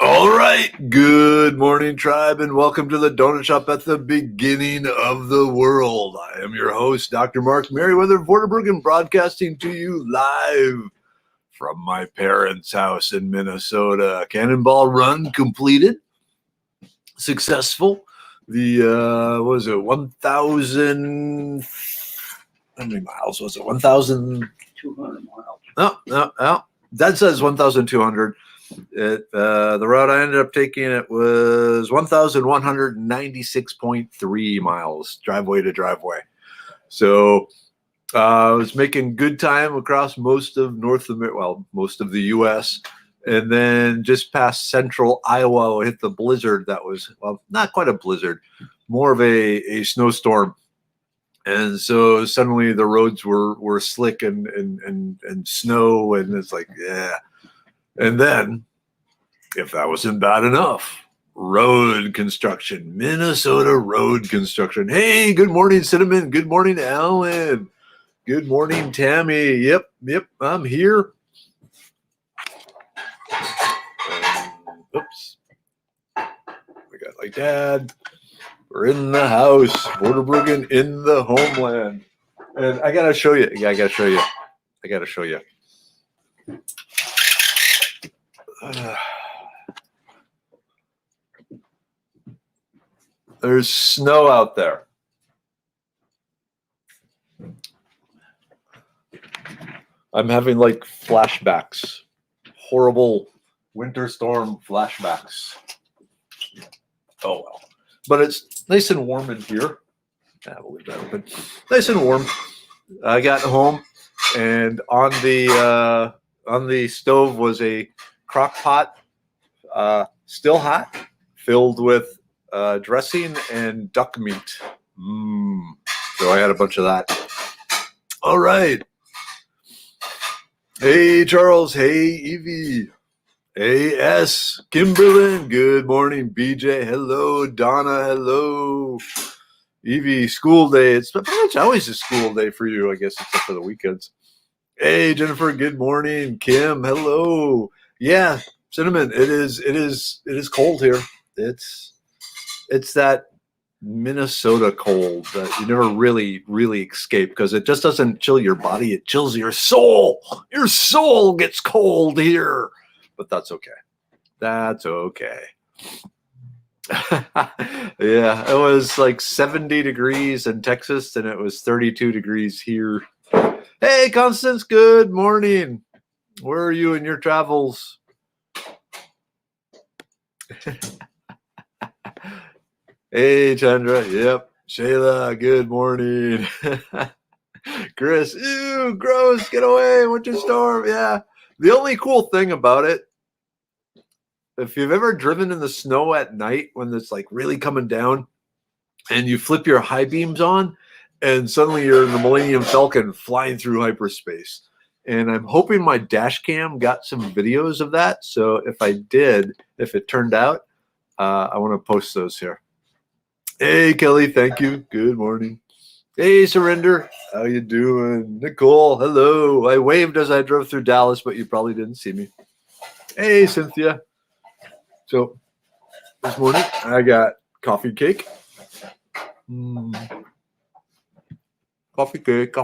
All right. Good morning, tribe, and welcome to the Donut Shop at the beginning of the world. I am your host, Dr. Mark Merriweather Vorderbruggen, broadcasting to you live from my parents' house in Minnesota. Cannonball run completed. Successful. The, what was it, 1,000, how many miles was it? 1,200 miles. No. That says 1,200. The route I ended up taking, it was 1,196.3 miles, driveway to driveway. So I was making good time across most of North America, well, most of the U.S., and then just past central Iowa, I hit the blizzard. That was, well, not quite a blizzard, more of a snowstorm. And so suddenly the roads were slick and snow, and it's like, yeah. And then, if that wasn't bad enough, road construction, Minnesota road construction. Hey, good morning, Cinnamon. Good morning, Alan. Good morning, Tammy. Yep, I'm here. Oops. We got like Dad. We're in the house. Vorderbruggen in the homeland. And I got to show you. I got to show you. There's snow out there. I'm having like flashbacks. Horrible winter storm flashbacks. Oh well. But it's nice and warm in here. We'll leave that open. Nice and warm. I got home, and on the stove was a crock pot, still hot, filled with dressing and duck meat. So I had a bunch of that. All right. Hey, Charles. Hey, Evie. Hey, S. Kimberlyn. Good morning, BJ. Hello, Donna. Hello. Evie, school day. It's pretty much always a school day for you, I guess, except for the weekends. Hey, Jennifer. Good morning. Kim. Hello. Yeah, Cinnamon. It is cold here. It's that Minnesota cold that you never really escape, because it just doesn't chill your body. It chills your soul. Your soul gets cold here, but that's okay. That's okay. Yeah, it was like 70 degrees in Texas, and it was 32 degrees here. Hey, Constance, good morning. Where are you in your travels? Hey, Chandra. Yep. Shayla, good morning. Chris, ew, gross. Get away. Winter storm. Yeah. The only cool thing about it, if you've ever driven in the snow at night when it's like really coming down and you flip your high beams on and suddenly you're in the Millennium Falcon flying through hyperspace. And I'm hoping my dash cam got some videos of that. So if it turned out, I want to post those here. Hey, Kelly, thank you. Good morning. Hey, Surrender. How you doing? Nicole, hello. I waved as I drove through Dallas, but you probably didn't see me. Hey, Cynthia. So this morning, I got coffee cake. Coffee cake.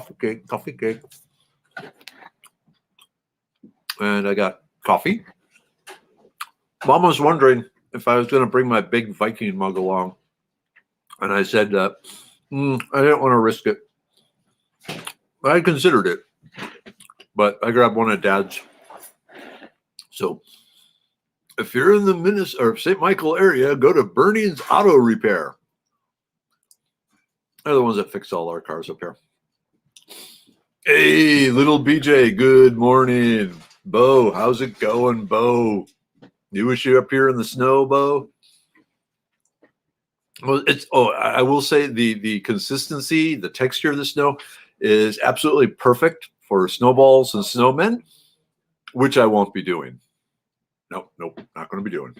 And I got coffee. Mom was wondering if I was going to bring my big Viking mug along. And I said, I didn't want to risk it. I considered it, but I grabbed one of Dad's. So if you're in the Minnesota or St. Michael area, go to Burning's Auto Repair. They're the ones that fix all our cars up here. Hey, little BJ, good morning. Bo, how's it going, Bo? You wish you were up here in the snow, Bo? Well, I will say the consistency, the texture of the snow is absolutely perfect for snowballs and snowmen, which I won't be doing. Nope, not going to be doing.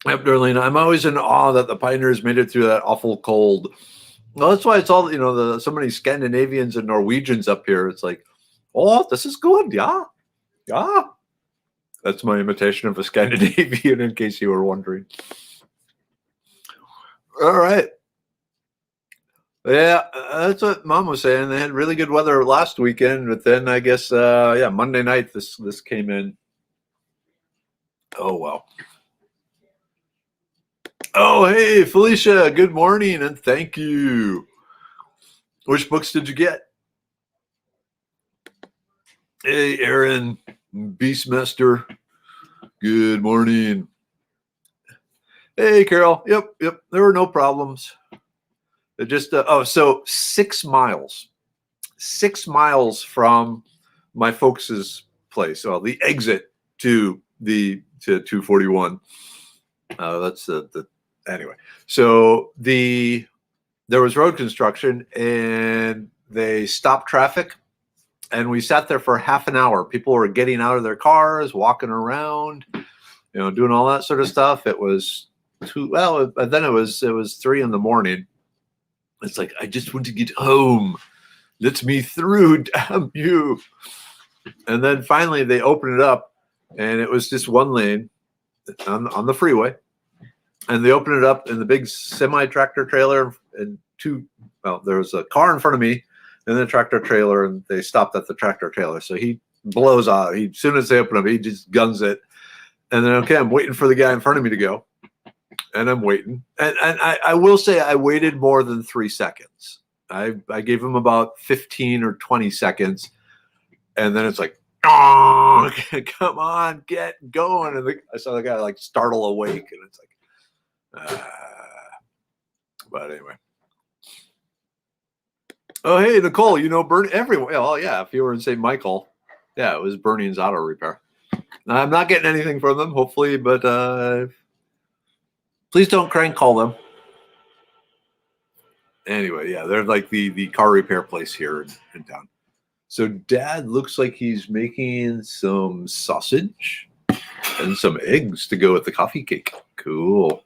Yep, Darlene, I'm always in awe that the pioneers made it through that awful cold. Well, that's why it's all, so many Scandinavians and Norwegians up here. It's like, oh, this is good, yeah. Ah, that's my imitation of a Scandinavian, in case you were wondering. All right. Yeah, that's what Mom was saying. They had really good weather last weekend, but then I guess, Monday night this came in. Oh, well. Oh, hey, Felicia, good morning, and thank you. Which books did you get? Hey, Aaron, Beastmaster, good morning. Hey, Carol, yep, there were no problems. It just, so 6 miles. 6 miles from my folks' place. Well, the exit to 241. That's the anyway. So there was road construction and they stopped traffic, and we sat there for half an hour. People were getting out of their cars, walking around, doing all that sort of stuff. It was then it was 3 a.m. It's like, I just want to get home. Let me through, damn you. And then finally they opened it up, and it was just one lane on the freeway. And they opened it up, and the big semi-tractor trailer and there was a car in front of me and then a tractor trailer, and they stopped at the tractor trailer. So he blows out. As soon as they open up, he just guns it. And then, okay, I'm waiting for the guy in front of me to go. And I'm waiting. And I will say I waited more than 3 seconds. I gave him about 15 or 20 seconds. And then it's like, oh, come on, get going. And I saw the guy like startle awake. And it's like, but anyway. Oh, hey, Nicole, Bernie, everyone. Oh, yeah, if you were in St. Michael, yeah, it was Bernie's Auto Repair. I'm not getting anything from them, hopefully, but please don't crank call them. Anyway, yeah, they're like the car repair place here in town. So Dad looks like he's making some sausage and some eggs to go with the coffee cake. Cool.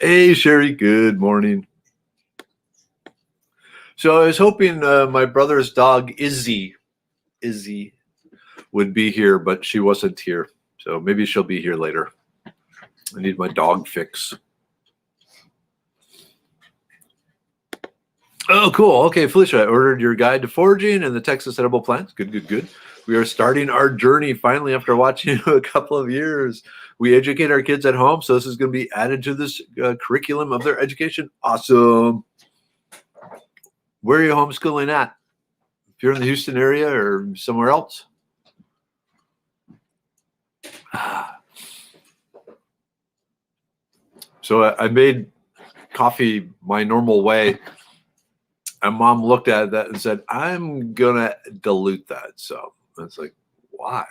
Hey, Sherry, good morning. So I was hoping my brother's dog, Izzy, would be here, but she wasn't here. So maybe she'll be here later. I need my dog fix. Oh, cool. Okay, Felicia, I ordered your guide to foraging and the Texas edible plants. Good. We are starting our journey finally after watching a couple of years. We educate our kids at home, so this is going to be added to this curriculum of their education. Awesome. Where are you homeschooling at? If you're in the Houston area or somewhere else? So I made coffee my normal way. And Mom looked at that and said, I'm going to dilute that. So it's like, why?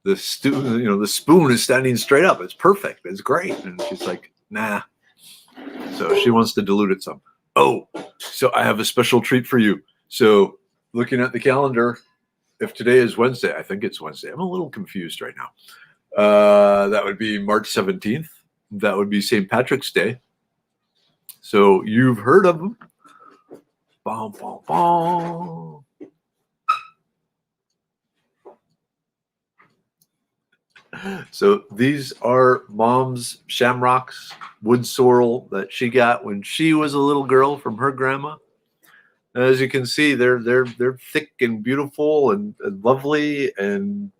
The spoon is standing straight up. It's perfect. It's great. And she's like, nah. So she wants to dilute it some. Oh, so I have a special treat for you. So looking at the calendar, if today is Wednesday, I think it's Wednesday. I'm a little confused right now. That would be March 17th. That would be St. Patrick's Day. So you've heard of them. Bom, bom, bom. So these are Mom's shamrocks, wood sorrel that she got when she was a little girl from her grandma. And as you can see, they're thick and beautiful and lovely, and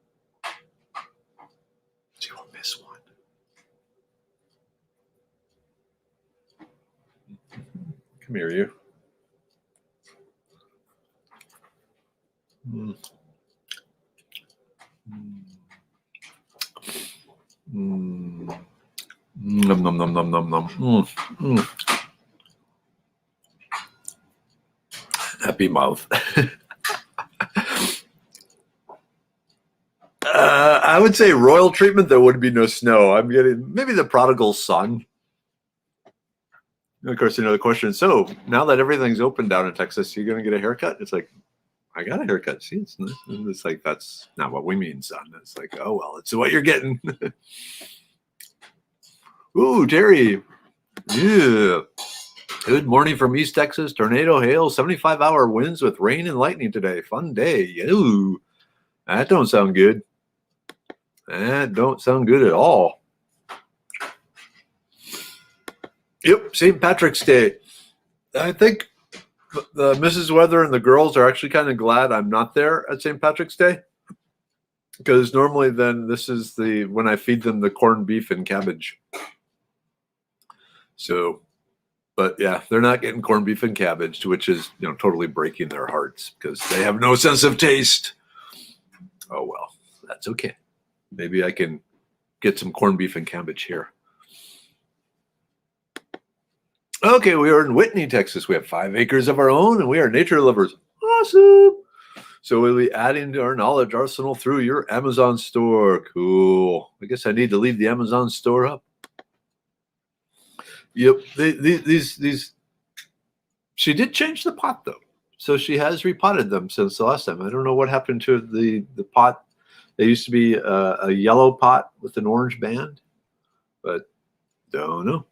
she won't miss one. Come here, you. Mm. Mm. Nom nom nom nom nom nom. Mm. Mm. Happy mouth. I would say royal treatment. There would be no snow. I'm getting maybe the prodigal son. Of course, the question. So now that everything's open down in Texas, you're going to get a haircut? It's like, I got a haircut. See, it's like, that's not what we mean, son. It's like, oh, well, it's what you're getting. Ooh, Terry. Yeah. Good morning from East Texas. Tornado, hail, 75-hour winds with rain and lightning today. Fun day. Ooh. That don't sound good. That don't sound good at all. Yep, St. Patrick's Day. I think the Mrs. Weather and the girls are actually kind of glad I'm not there at St. Patrick's Day, because normally then this is when I feed them the corned beef and cabbage. So, but yeah, they're not getting corned beef and cabbage, which is totally breaking their hearts because they have no sense of taste. Oh well, that's okay. Maybe I can get some corned beef and cabbage here. Okay, we are in Whitney, Texas. We have 5 acres of our own, and we are nature lovers. Awesome. So we'll be adding to our knowledge arsenal through your Amazon store. Cool. I guess I need to leave the Amazon store up. Yep. These. She did change the pot though, so she has repotted them since the last time. I don't know what happened to the pot. They used to be a yellow pot with an orange band, but don't know.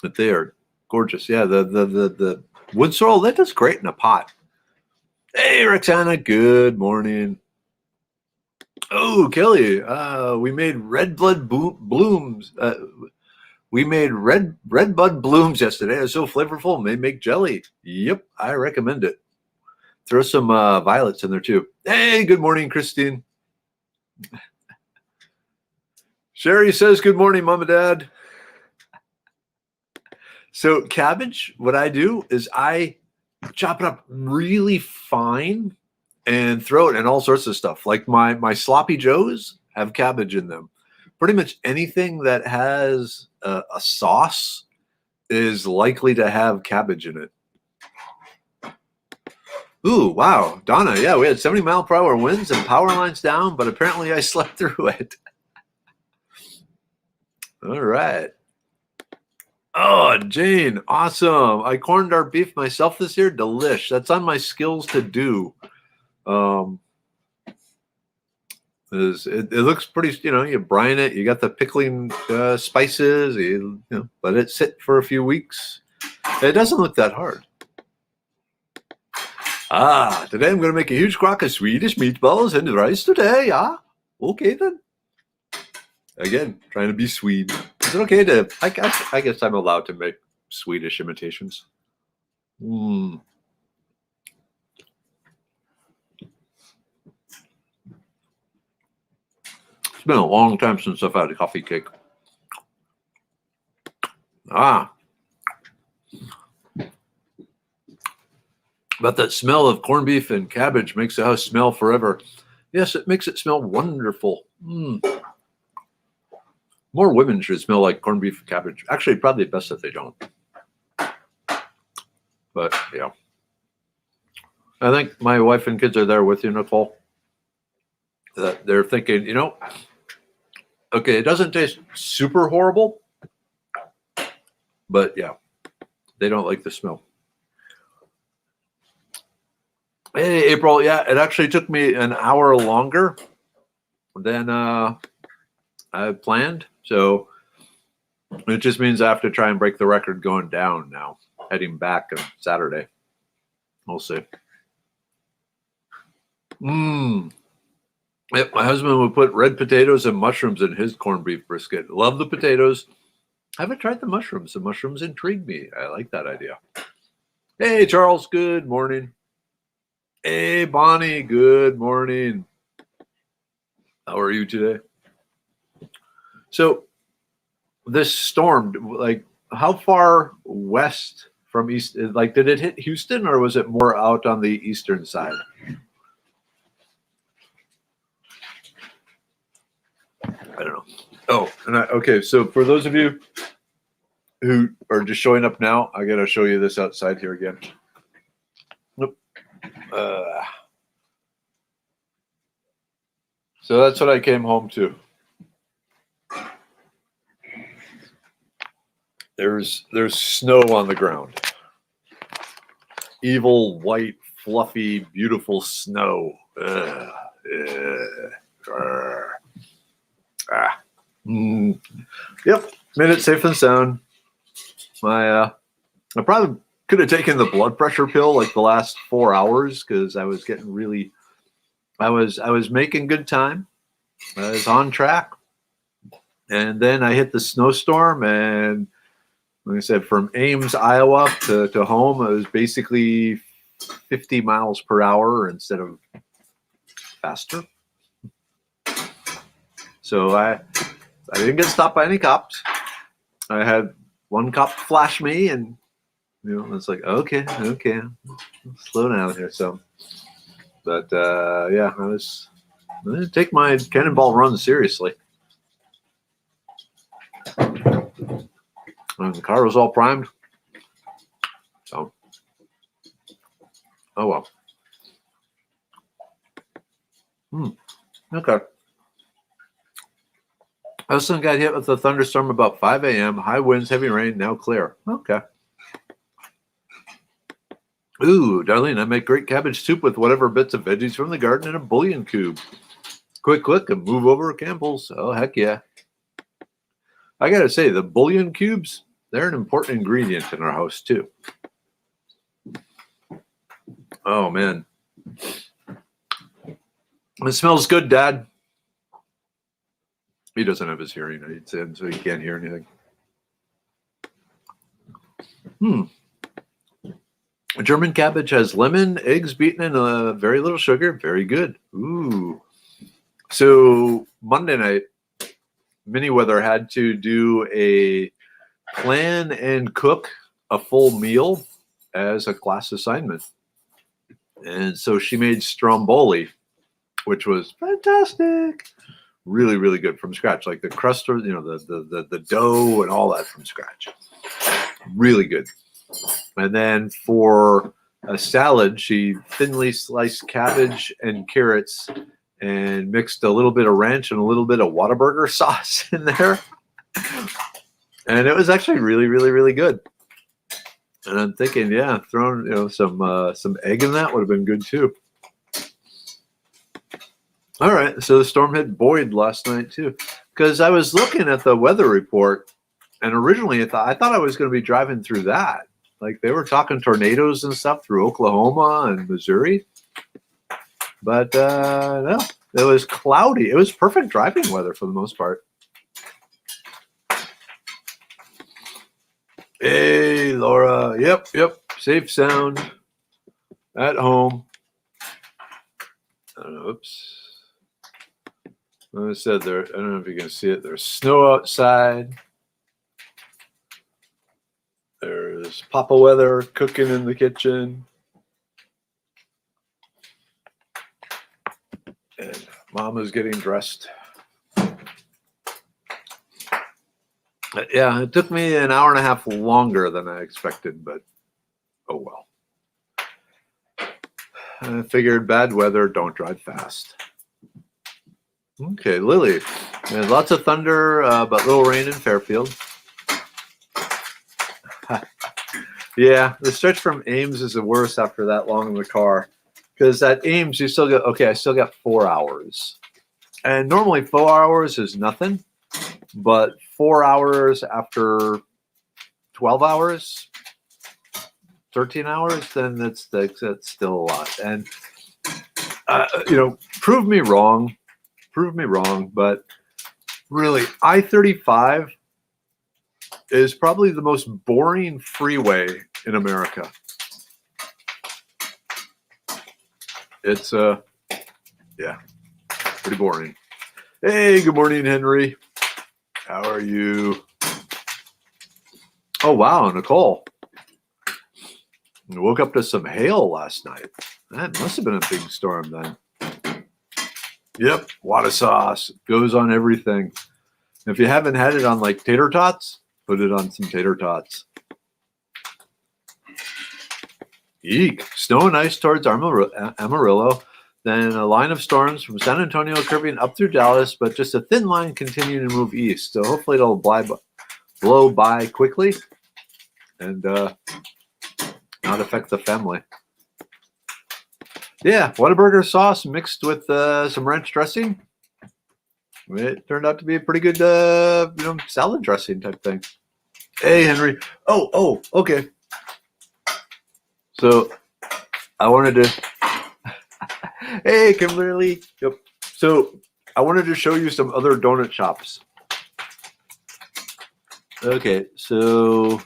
But they are gorgeous. Yeah, the wood sorrel, that does great in a pot. Hey, Roxana, good morning. Oh, Kelly, we made red blood blooms. We made red bud blooms yesterday. It was so flavorful. They make jelly. Yep, I recommend it. Throw some violets in there too. Hey, good morning, Christine. Sherry says, good morning, Mom and Dad. So cabbage, what I do is I chop it up really fine and throw it in all sorts of stuff. Like my sloppy joes have cabbage in them. Pretty much anything that has a sauce is likely to have cabbage in it. Ooh, wow. Donna, yeah, we had 70-mile-per-hour winds and power lines down, but apparently I slept through it. All right. Oh, Jane, awesome. I corned our beef myself this year. Delish. That's on my skills to do. It looks pretty, you brine it. You got the pickling spices. You let it sit for a few weeks. It doesn't look that hard. Today I'm going to make a huge crock of Swedish meatballs and rice today. Okay then. Again, trying to be Swede. Is it okay to? I guess I'm allowed to make Swedish imitations. It's been a long time since I've had a coffee cake. But that smell of corned beef and cabbage makes the house smell forever. Yes, it makes it smell wonderful. More women should smell like corned beef and cabbage. Actually, probably best that they don't. But yeah. I think my wife and kids are there with you, Nicole. That they're thinking, okay, it doesn't taste super horrible, but yeah, they don't like the smell. Hey, April, yeah, it actually took me an hour longer than I planned. So it just means I have to try and break the record going down now, heading back on Saturday. We'll see. Yep, my husband would put red potatoes and mushrooms in his corned beef brisket. Love the potatoes. I haven't tried the mushrooms. The mushrooms intrigue me. I like that idea. Hey, Charles, good morning. Hey, Bonnie, good morning. How are you today? So this storm, like how far west from east, like did it hit Houston or was it more out on the eastern side? I don't know. Oh, and okay. So for those of you who are just showing up now, I got to show you this outside here again. Nope. So that's what I came home to. There's snow on the ground. Evil, white, fluffy, beautiful snow. Yep, made it safe and sound. I probably could have taken the blood pressure pill like the last 4 hours because I was getting really I was making good time. I was on track. And then I hit the snowstorm, and like I said, from Ames, Iowa to home, it was basically 50 miles per hour instead of faster. So I didn't get stopped by any cops. I had one cop flash me, and it's like, okay, slow down here. So, but yeah, I didn't take my cannonball run seriously. And the car was all primed. So, oh well. Okay. Hudson got hit with a thunderstorm about 5 a.m. High winds, heavy rain, now clear. Okay. Ooh, Darlene, I make great cabbage soup with whatever bits of veggies from the garden in a bouillon cube. Quick, and move over Campbell's. Oh, heck yeah. I got to say, the bouillon cubes, they're an important ingredient in our house, too. Oh, man. It smells good, Dad. He doesn't have his hearing aids in, so he can't hear anything. German cabbage has lemon, eggs beaten, and very little sugar. Very good. Ooh. So Monday night, Miniweather had to do a plan and cook a full meal as a class assignment. And so she made stromboli, which was fantastic. Really, really good from scratch. Like the crust, the dough and all that from scratch. Really good. And then for a salad, she thinly sliced cabbage and carrots and mixed a little bit of ranch and a little bit of Whataburger sauce in there. And it was actually really, really, really good. And I'm thinking, yeah, throwing some egg in that would have been good too. All right, so the storm hit Boyd last night too, because I was looking at the weather report, and originally I thought I was going to be driving through that. Like they were talking tornadoes and stuff through Oklahoma and Missouri, but no, it was cloudy. It was perfect driving weather for the most part. Hey, Laura. Yep. Safe sound at home. Oops. I said there. I don't know if you can see it. There's snow outside. There's Papa weather cooking in the kitchen. And Mama's getting dressed. Yeah, it took me an hour and a half longer than I expected, but oh well. I figured bad weather, don't drive fast. Okay, Lily. Lots of thunder, but little rain in Fairfield. Yeah, the stretch from Ames is the worst after that long in the car. Because at Ames, you still got, I still got 4 hours. And normally 4 hours is nothing. But 4 hours after 12 hours, 13 hours, then that's still a lot. And, prove me wrong, but really, I-35 is probably the most boring freeway in America. It's, pretty boring. Hey, good morning, Henry. How are you? Oh, wow, Nicole. I woke up to some hail last night. That must have been a big storm then. Yep, water sauce. Goes on everything. If you haven't had it on like tater tots, put it on some tater tots. Eek. Snow and ice towards Amarillo. Then a line of storms from San Antonio curving up through Dallas, but just a thin line continuing to move east. So hopefully it'll blow by quickly and not affect the family. Yeah, Whataburger sauce mixed with some ranch dressing. It turned out to be a pretty good, salad dressing type thing. Hey, Henry. Oh, okay. So I wanted to Hey, Kimberly. Yep. So I wanted to show you some other donut shops. Okay, so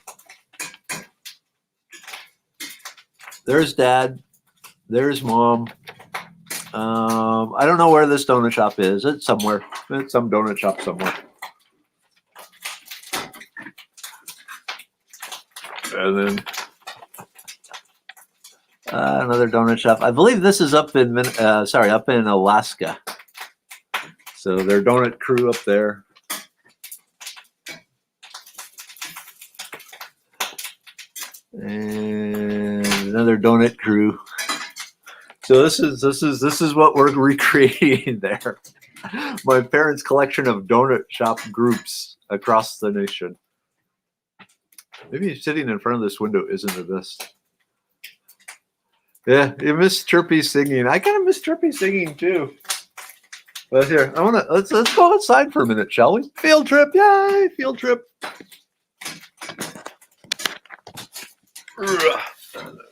there's Dad. There's Mom. I don't know where this donut shop is. It's somewhere. It's some donut shop somewhere. And then another donut shop. I believe this is up in up in Alaska. So their donut crew up there. And another donut crew. So this is what we're recreating there. My parents' collection of donut shop groups across the nation. Maybe sitting in front of this window isn't the best. Yeah, you miss Chirpy singing. I kind of miss Chirpy singing too. But here, let's go outside for a minute, shall we? Field trip, yay! Field trip. I'm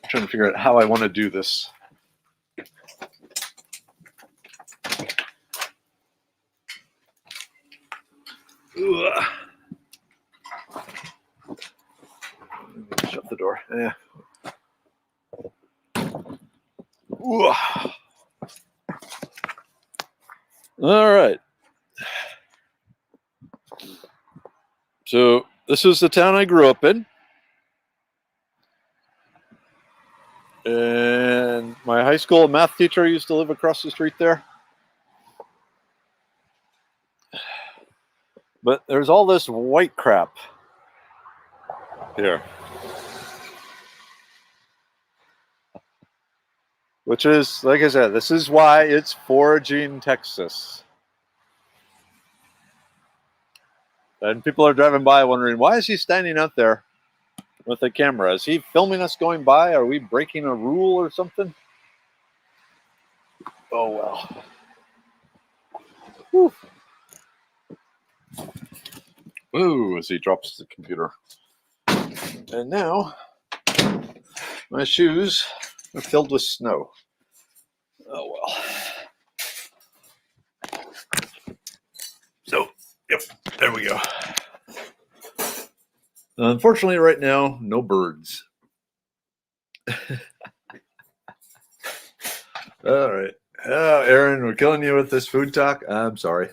trying to figure out how I want to do this. Shut the door. Yeah. All right. So this is the town I grew up in. And my high school math teacher used to live across the street there. But there's all this white crap here. Which is, like I said, this is why it's foraging Texas. And people are driving by wondering, why is he standing out there with a camera? Is he filming us going by? Are we breaking a rule or something? Oh, well. Whew. Ooh, as he drops the computer. And now, my shoes are filled with snow. Oh, well. So, yep, there we go. Unfortunately, right now, no birds. All right. Oh, Aaron, we're killing you with this food talk. I'm sorry.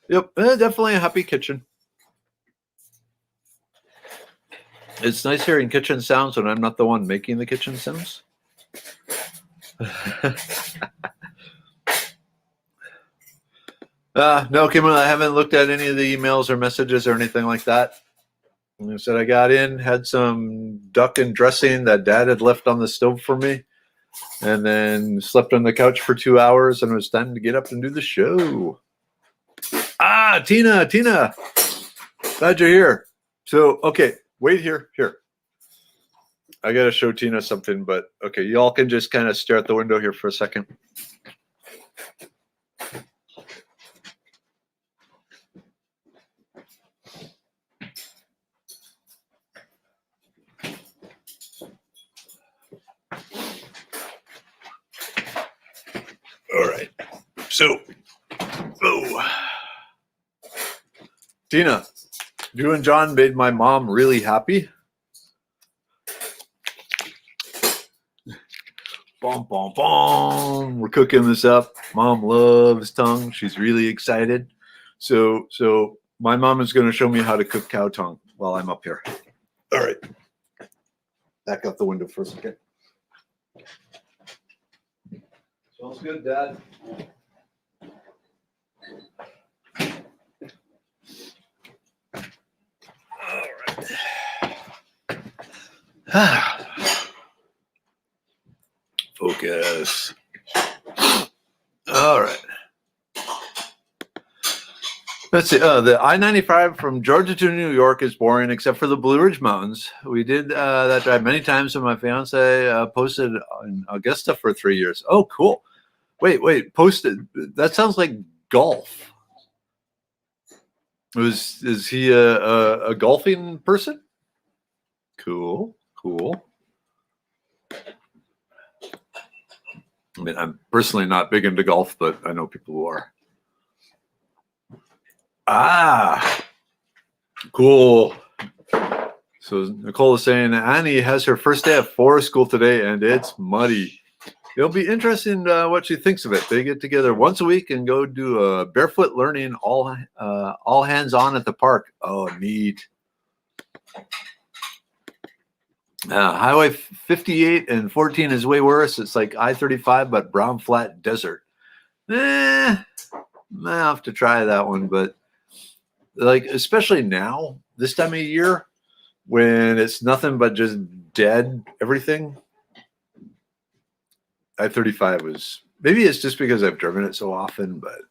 Yep, definitely a happy kitchen. It's nice hearing kitchen sounds when I'm not the one making the kitchen sounds. No, Kimberly, I haven't looked at any of the emails or messages or anything like that. Like I said, I got in, had some duck and dressing that Dad had left on the stove for me, and then slept on the couch for 2 hours, and it was time to get up and do the show. Tina, glad you're here. So, okay, wait here. I got to show Tina something, but okay, y'all can just kind of stare at the window here for a second. All right. So, Tina, you and John made my mom really happy. Bom, bom, bom. We're cooking this up. Mom loves tongue. She's really excited. So my mom is going to show me how to cook cow tongue while I'm up here. All right. Back out the window for a second. Smells good, Dad. All right. Focus. All right. Let's see. The I-95 from Georgia to New York is boring, except for the Blue Ridge Mountains. We did that drive many times, and my fiance posted in Augusta for 3 years. Oh, cool. Wait. Posted. That sounds like golf. Is he a golfing person? Cool. mean, I'm personally not big into golf, but I know people who are. Cool. So Nicole is saying Annie has her first day of forest school today, and it's muddy. It'll be interesting what she thinks of it. They get together once a week and go do a barefoot learning, all hands on at the park. Oh, neat. Highway 58 and 14 is way worse. It's like I-35, but brown flat desert. I'll have to try that one, but like especially now, this time of year, when it's nothing but just dead everything. I-35 was, maybe it's just because I've driven it so often, but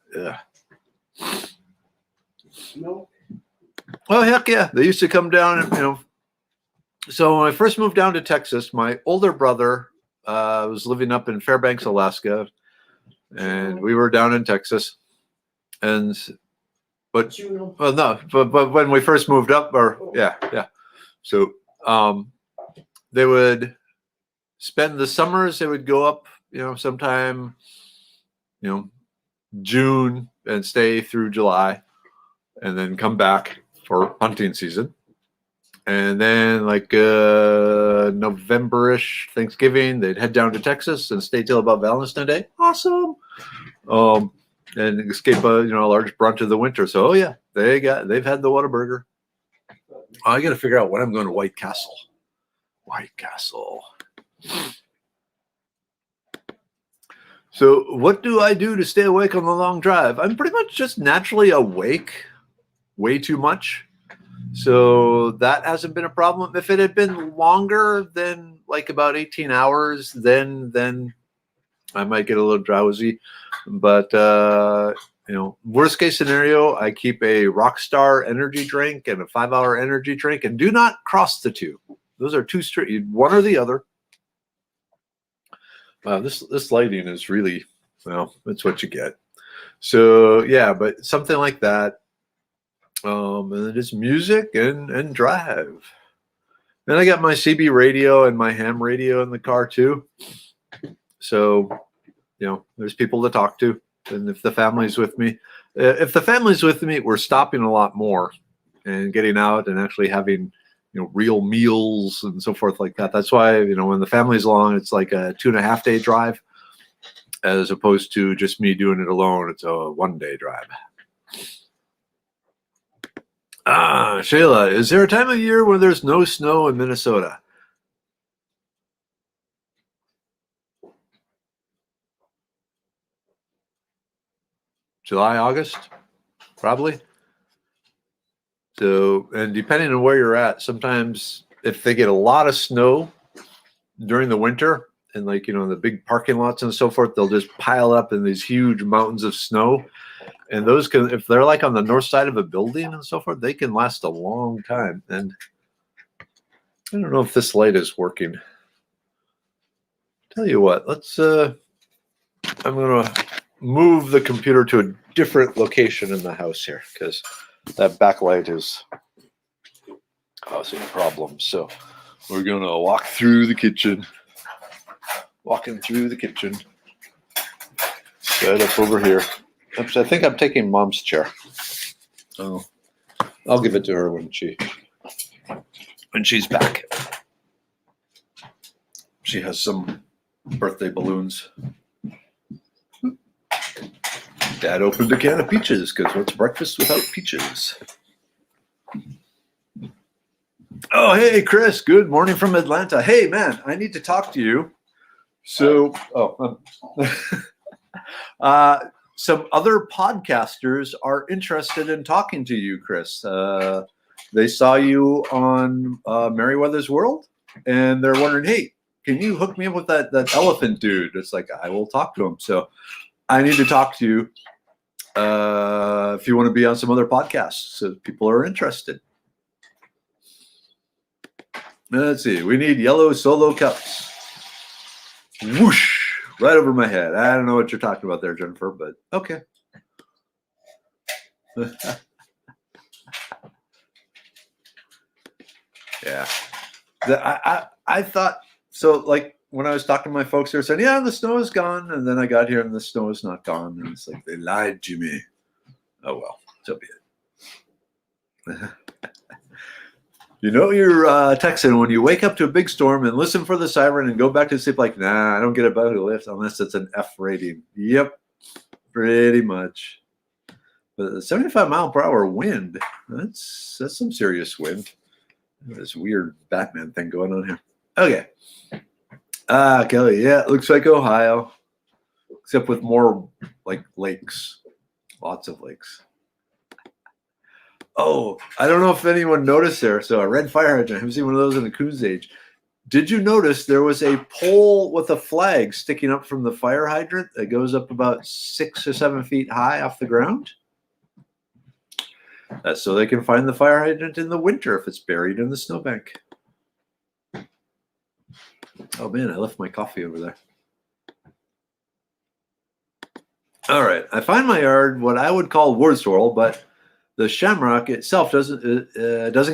No. Oh, heck yeah. They used to come down and, so when I first moved down to Texas, my older brother was living up in Fairbanks, Alaska, and we were down in Texas. But when we first moved up, yeah. So they would spend the summers. They would go up, sometime, June and stay through July, and then come back for hunting season. And then like November-ish, Thanksgiving, they'd head down to Texas and stay till about Valentine's Day. Awesome. And escape a large brunt of the winter. So they've had the Whataburger. I got to figure out when I'm going to White Castle. So what do I do to stay awake on the long drive? I'm pretty much just naturally awake way too much. So that hasn't been a problem. If it had been longer than like about 18 hours, then I might get a little drowsy. But worst case scenario, I keep a Rockstar energy drink and a 5-hour energy drink, and do not cross the two. Those are two straight, one or the other. This lighting is really, it's what you get. So yeah, but something like that. And then just music and drive. Then I got my CB radio and my ham radio in the car too. So, there's people to talk to. And if the family's with me, we're stopping a lot more and getting out and actually having, real meals and so forth like that. That's why, when the family's along, it's like a 2.5-day drive as opposed to just me doing it alone. It's a 1-day drive. Shayla, is there a time of year where there's no snow in Minnesota? July, August, probably. So, and depending on where you're at, sometimes if they get a lot of snow during the winter and like, the big parking lots and so forth, they'll just pile up in these huge mountains of snow. And those can, if they're like on the north side of a building and so forth, they can last a long time. And I don't know if this light is working. Tell you what, I'm going to move the computer to a different location in the house here because that backlight is causing problems. So we're going to walk through the kitchen. Walking through the kitchen. Right up over here. Oops, I think I'm taking Mom's chair. Oh, I'll give it to her when she's back. She has some birthday balloons. Dad opened a can of peaches because what's breakfast without peaches? Oh, hey, Chris. Good morning from Atlanta. Hey, man, I need to talk to you. So, some other podcasters are interested in talking to you, Chris. They saw you on Merriweather's World, and they're wondering, hey, can you hook me up with that elephant dude? It's like, I will talk to him. So I need to talk to you if you want to be on some other podcasts. So people are interested. Let's see. We need yellow solo cups. Whoosh. Right over my head. I don't know what you're talking about there, Jennifer, but okay. Yeah. I thought, so like when I was talking to my folks, they were saying, yeah, the snow is gone. And then I got here and the snow is not gone. And it's like, they lied to me. Oh, well, so be it. You know you're texting when you wake up to a big storm and listen for the siren and go back to sleep like, nah, I don't get a boat lift unless it's an F rating. Yep, pretty much. But the 75 mile per hour wind, that's some serious wind. This weird Batman thing going on here. Okay. Kelly, yeah, it looks like Ohio, except with more like lakes, lots of lakes. Oh, I don't know if anyone noticed there. So a red fire hydrant. I haven't seen one of those in the Coons age. Did you notice there was a pole with a flag sticking up from the fire hydrant that goes up about 6 or 7 feet high off the ground? That's so they can find the fire hydrant in the winter if it's buried in the snowbank. Oh man, I left my coffee over there. All right, I find my yard what I would call wood sorrel, but the shamrock itself doesn't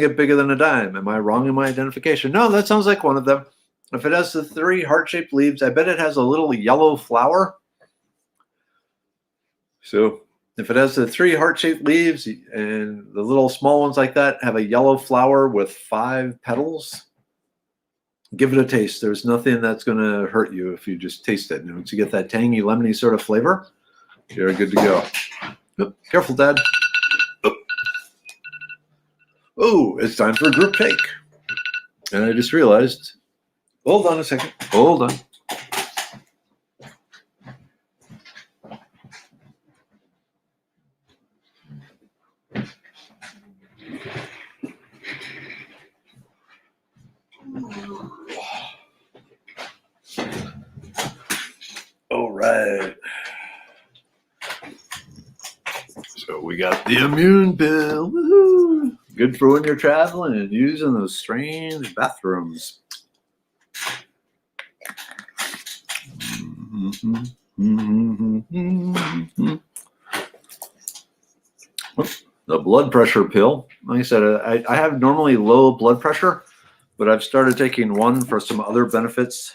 get bigger than a dime. Am I wrong in my identification? No, that sounds like one of them. If it has the 3 heart-shaped leaves, I bet it has a little yellow flower. So if it has the 3 heart-shaped leaves and the little small ones like that have a yellow flower with 5 petals, give it a taste. There's nothing that's going to hurt you if you just taste it. And once you get that tangy, lemony sort of flavor, you're good to go. Oh, careful, Dad. Oh, it's time for group take. And I just realized, hold on a second. Hold on. All right. So we got the immune pill. Woo-hoo. Good for when you're traveling and using those strange bathrooms. The blood pressure pill. Like I said, I have normally low blood pressure, but I've started taking one for some other benefits.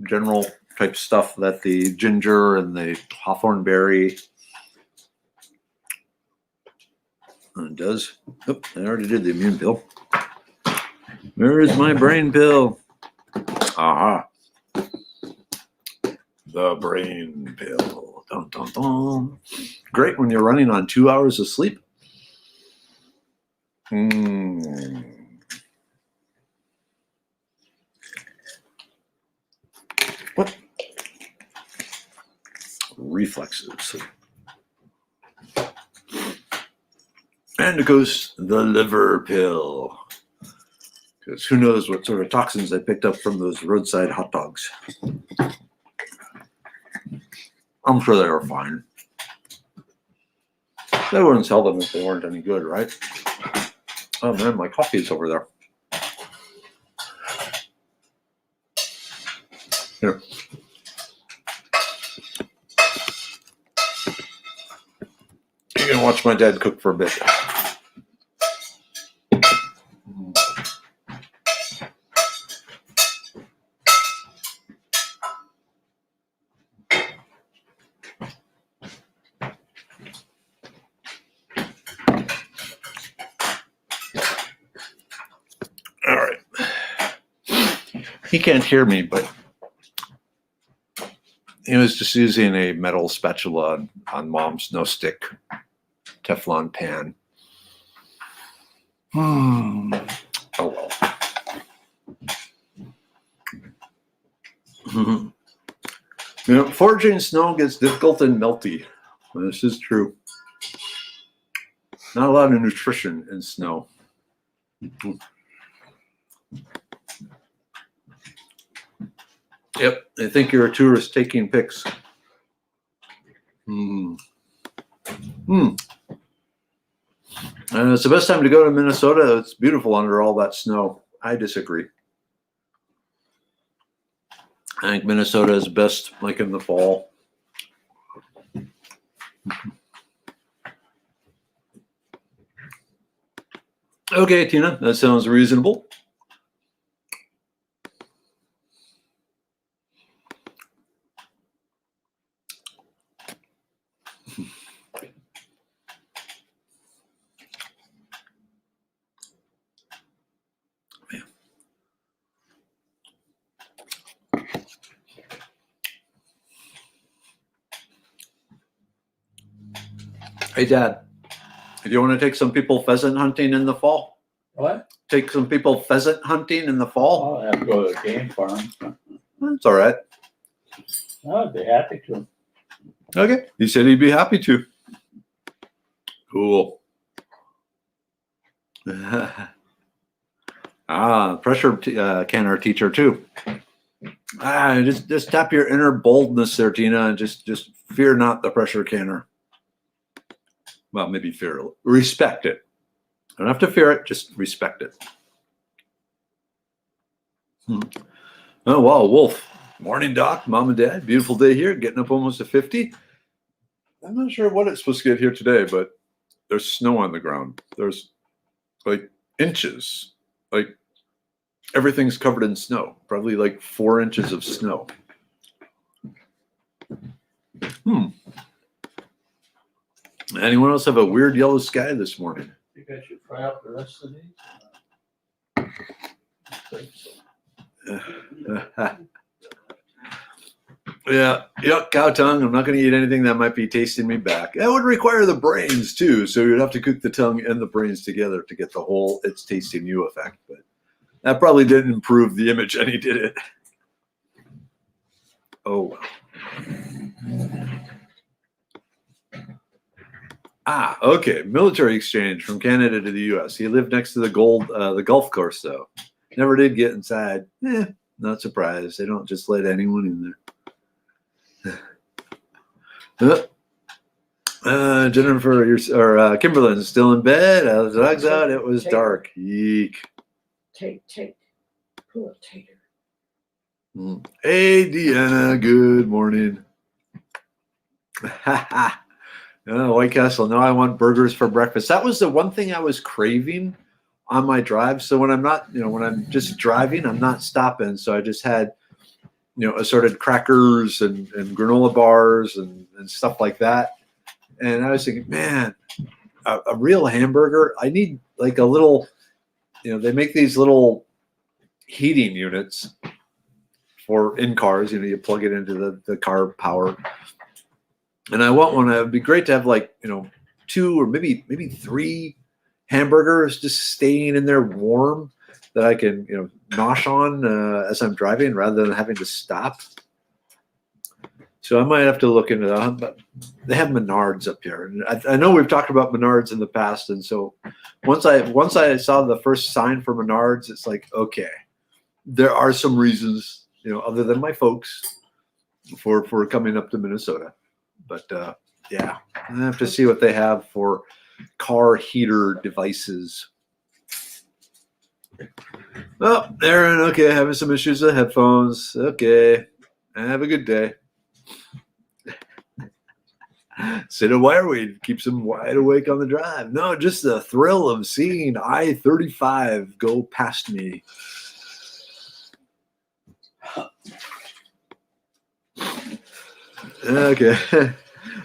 General type stuff that the ginger and the hawthorn berry does. Oh, I already did the immune pill. Where is my brain pill? Aha. The brain pill. Dun, dun, dun. Great when you're running on 2 hours of sleep. What? Reflexes. And of course, the liver pill. Because who knows what sort of toxins I picked up from those roadside hot dogs. I'm sure they were fine. They wouldn't sell them if they weren't any good, right? Oh man, my coffee is over there. Here. You can watch my dad cook for a bit. All right. He can't hear me, but he was just using a metal spatula on Mom's no stick Teflon pan. Oh well. You know, foraging snow gets difficult and melty. This is true. Not a lot of nutrition in snow. Yep, I think you're a tourist taking pics. It's the best time to go to Minnesota. It's beautiful under all that snow. I disagree. I think Minnesota is best like in the fall. Okay, Tina, that sounds reasonable. Hey, Dad, do you want to take some people pheasant hunting in the fall? What? Take some people pheasant hunting in the fall? I'll have to go to the game farm. That's all right. I'd be happy to. Okay. He said he'd be happy to. Cool. Pressure canner teacher too. Just tap your inner boldness there, Tina, and just fear not the pressure canner. Well, maybe fear, respect it. Don't have to fear it, just respect it. Oh, wow, Wolf. Morning, Doc, Mom and Dad. Beautiful day here, getting up almost to 50. I'm not sure what it's supposed to get here today, but there's snow on the ground. There's like inches. Like everything's covered in snow. Probably like 4 inches of snow. Anyone else have a weird yellow sky this morning? You guys should fry up the rest of these. Yeah, cow tongue. I'm not going to eat anything that might be tasting me back. That would require the brains too, so you'd have to cook the tongue and the brains together to get the whole "it's tasting you" effect. But that probably didn't improve the image any, did it? Oh well. Okay. Military exchange from Canada to the U.S. He lived next to the golf course, though. Never did get inside. Not surprised. They don't just let anyone in there. Jennifer, Kimberly's still in bed. The dog's out. It was dark. Yeek. Take. Pull a tater. Hey, Deanna. Good morning. White Castle. No, I want burgers for breakfast. That was the one thing I was craving on my drive. So when I'm not, when I'm just driving, I'm not stopping. So I just had, assorted crackers and granola bars and stuff like that. And I was thinking, man, a real hamburger, I need like a little, they make these little heating units for in cars, you plug it into the car power. And I want one. It would be great to have 2 or maybe 3 hamburgers just staying in there warm that I can, nosh on as I'm driving rather than having to stop. So I might have to look into that. But they have Menards up here, and I know we've talked about Menards in the past. And so once I saw the first sign for Menards, it's like, okay, there are some reasons, other than my folks, for coming up to Minnesota. But yeah, I have to see what they have for car heater devices. Oh, Aaron, okay, having some issues with headphones. Okay, have a good day. Sit a wireweed keeps him wide awake on the drive. No, just the thrill of seeing I-35 go past me. Okay,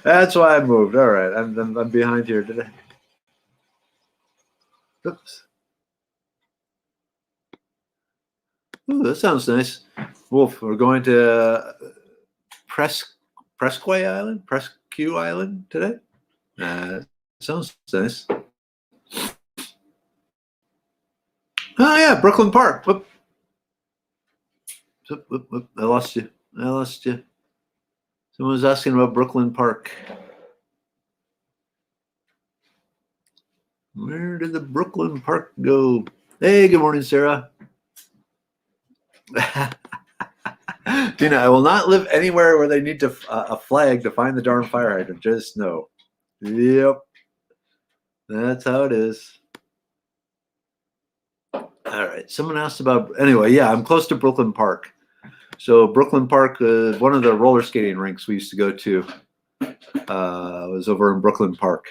that's why I moved. All right, I'm behind here today. Oops. Ooh, that sounds nice. Wolf, we're going to Presque Island today. Sounds nice. Oh yeah, Brooklyn Park. Whoop. I lost you. Someone was asking about Brooklyn Park. Where did the Brooklyn Park go? Hey, good morning, Sarah. Tina, I will not live anywhere where they need a flag to find the darn fire hydrant. Just know. Yep. That's how it is. All right. Someone asked about, anyway, yeah, I'm close to Brooklyn Park. So Brooklyn Park, one of the roller skating rinks we used to go to was over in Brooklyn Park.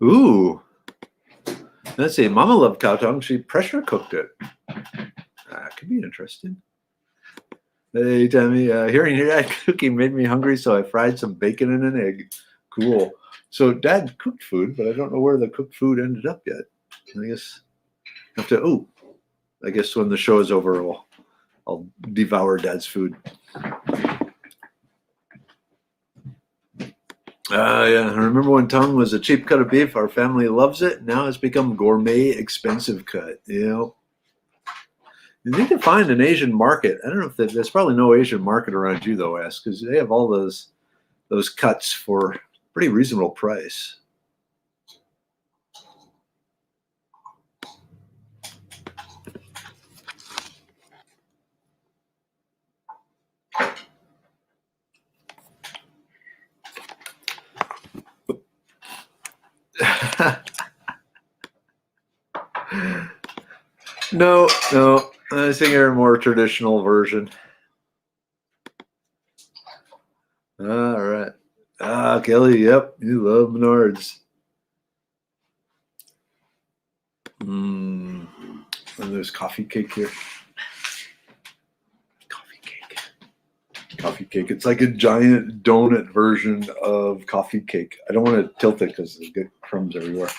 Ooh. Let's see. Mama loved cow tongue. She pressure cooked it. Could be interesting. Hey, Tammy. Hearing your dad cooking made me hungry, so I fried some bacon and an egg. Cool. So Dad cooked food, but I don't know where the cooked food ended up yet. I guess I have to. Oh, I guess when the show is over, I'll devour Dad's food. Yeah. I remember when tongue was a cheap cut of beef. Our family loves it. Now it's become gourmet, expensive cut. You need to find an Asian market. I don't know if there's probably no Asian market around you though, Ask, because they have all those cuts for pretty reasonable price. No. I think a more traditional version. All right. Kelly, yep, you love Menards. And there's coffee cake here. Coffee cake. It's like a giant donut version of coffee cake. I don't want to tilt it because there's good crumbs everywhere.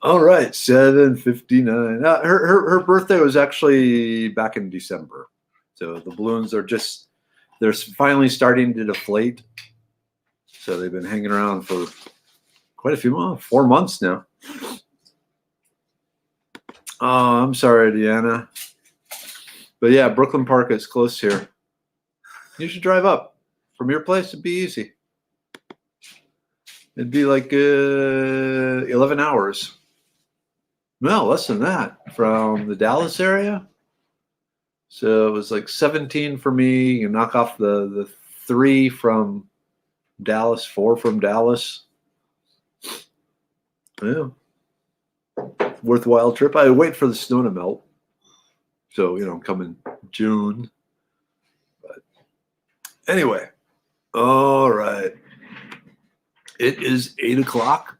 All right, 7:59. Her birthday was actually back in December, so the balloons they're finally starting to deflate. So they've been hanging around for quite a few months, 4 months now. Oh, I'm sorry, Deanna. But yeah, Brooklyn Park is close here. You should drive up from your place. It'd be easy. It'd be like 11 hours. No, less than that from the Dallas area. So it was like 17 for me. You knock off the 3 from Dallas, 4 from Dallas. Yeah. Worthwhile trip. I wait for the snow to melt. So, come in June. But anyway, all right. It is 8 o'clock.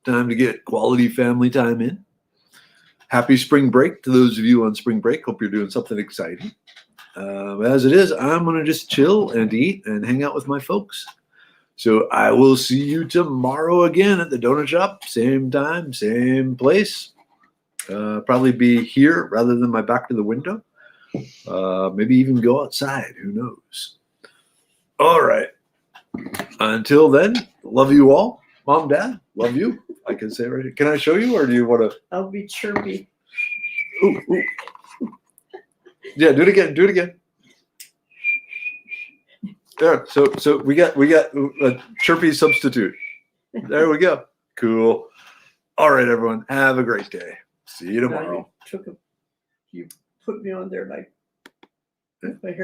Time to get quality family time in. Happy spring break to those of you on spring break. Hope you're doing something exciting. As it is, I'm going to just chill and eat and hang out with my folks. So I will see you tomorrow again at the donut shop. Same time, same place. Probably be here rather than my back to the window. Maybe even go outside. Who knows? All right. Until then, love you all. Mom, Dad, love you. I can say right here. Can I show you, or do you want to? I'll be chirpy. Ooh. Yeah, do it again. There. So we got a Chirpy substitute. There we go. Cool. All right, everyone. Have a great day. See you tomorrow. You put me on there like my hair.